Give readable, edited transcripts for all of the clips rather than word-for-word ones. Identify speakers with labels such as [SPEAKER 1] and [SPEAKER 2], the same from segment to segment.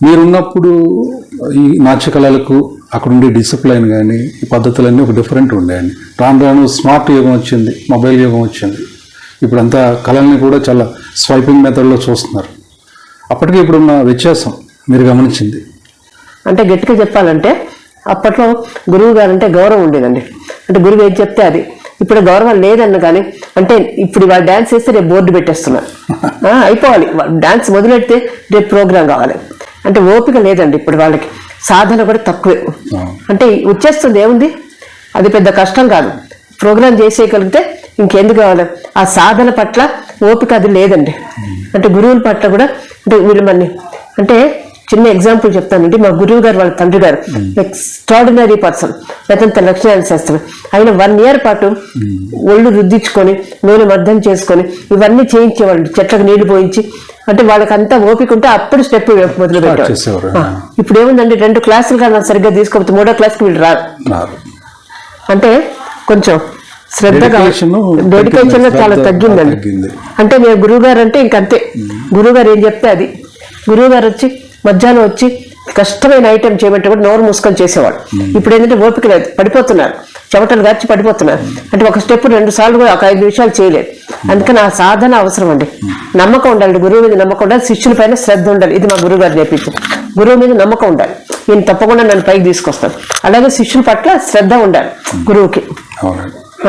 [SPEAKER 1] మీరున్నప్పుడు ఈ నాట్యకళలకు అక్కడ ఉండే డిసిప్లైన్ కానీ ఈ పద్ధతులన్నీ ఒక డిఫరెంట్ ఉండేయండి. రాను రాను స్మార్ట్ యుగం వచ్చింది, మొబైల్ యుగం వచ్చింది. ఇప్పుడంతా కళల్ని కూడా చాలా స్వైపింగ్ మెథడ్లో చూస్తున్నారు. అప్పటికి ఇప్పుడున్న వ్యత్యాసం మీరు గమనించింది?
[SPEAKER 2] అంటే గట్టిగా చెప్పాలంటే అప్పట్లో గురువు గారు అంటే గౌరవం ఉండేదండి. అంటే గురువు ఏది చెప్తే అది. ఇప్పుడు గౌరవం లేదన్న కానీ అంటే ఇప్పుడు వాళ్ళు డ్యాన్స్ చేస్తే రేపు బోర్డు పెట్టేస్తున్నారు. అయిపోవాలి, డ్యాన్స్ మొదలెడితే రేపు ప్రోగ్రాం కావాలి. అంటే ఓపిక లేదండి ఇప్పుడు వాళ్ళకి. సాధన కూడా తక్కువే. అంటే వచ్చేస్తుంది ఏముంది, అది పెద్ద కష్టం కాదు. ప్రోగ్రాం చేసేయగలిగితే ఇంకెందుకు కావాలి. ఆ సాధన పట్ల ఓపిక అది లేదండి. అంటే గురువుల పట్ల కూడా అంటే వీళ్ళు మళ్ళీ అంటే చిన్న ఎగ్జాంపుల్ చెప్తానండి. మా గురువు గారు వాళ్ళ తండ్రి గారు ఎక్స్ట్రాడినరీ పర్సన్, రతంత లక్ష్మీనారాయణ శాస్త్రి. ఆయన 1 year పాటు ఒళ్ళు రుద్దించుకొని నూనె మర్దం చేసుకొని ఇవన్నీ చేయించేవాళ్ళు, చెట్లకు నీళ్లు పోయించి. అంటే వాళ్ళకంతా ఓపిక ఉంటే అప్పుడు స్టెప్ మొదలు పెట్టేవారు. ఇప్పుడు ఏముందండి, 2 క్లాసులు కానీ సరిగ్గా తీసుకోకపోతే 3వ క్లాస్కి వీళ్ళు రారు. అంటే కొంచెం శ్రద్ధగా డెడికేషన్ చాలా తగ్గిందండి. అంటే నేను గురువు గారు అంటే ఇంకంతే, గురువు గారు ఏం చెప్తే అది. గురువు గారు వచ్చి మధ్యాహ్నం వచ్చి కష్టమైన ఐటెం చేయమంటే కూడా నోరు మూసుకొని చేసేవాడు. ఇప్పుడు ఏంటంటే ఓపిక లేదు, పడిపోతున్నారు, చెమటలు గార్చి పడిపోతున్నారు. అంటే ఒక స్టెప్ 2 సార్లు కూడా ఒక 5 నిమిషాలు చేయలేదు. అందుకని ఆ సాధన అవసరం అండి. నమ్మకం ఉండాలి, గురువు మీద నమ్మకం ఉండాలి, శిష్యుల పైన శ్రద్ధ ఉండాలి. ఇది మా గురువు గారు నేర్పించారు. గురువు మీద నమ్మకం ఉండాలి, ఈయన తప్పకుండా నన్ను పైకి తీసుకొస్తాను. అలాగే శిష్యుల పట్ల శ్రద్ధ ఉండాలి గురువుకి.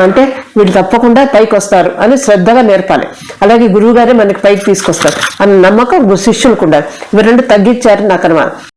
[SPEAKER 2] అంటే వీళ్ళు తప్పకుండా పైకి వస్తారు అని శ్రద్ధగా నేర్పాలి. అలాగే గురువు గారే మనకి పైకి తీసుకొస్తారు అన్న నమ్మకం శిష్యులకు ఉండాలి. ఇవి 2 తగ్గించారని నాకు అనుమానం.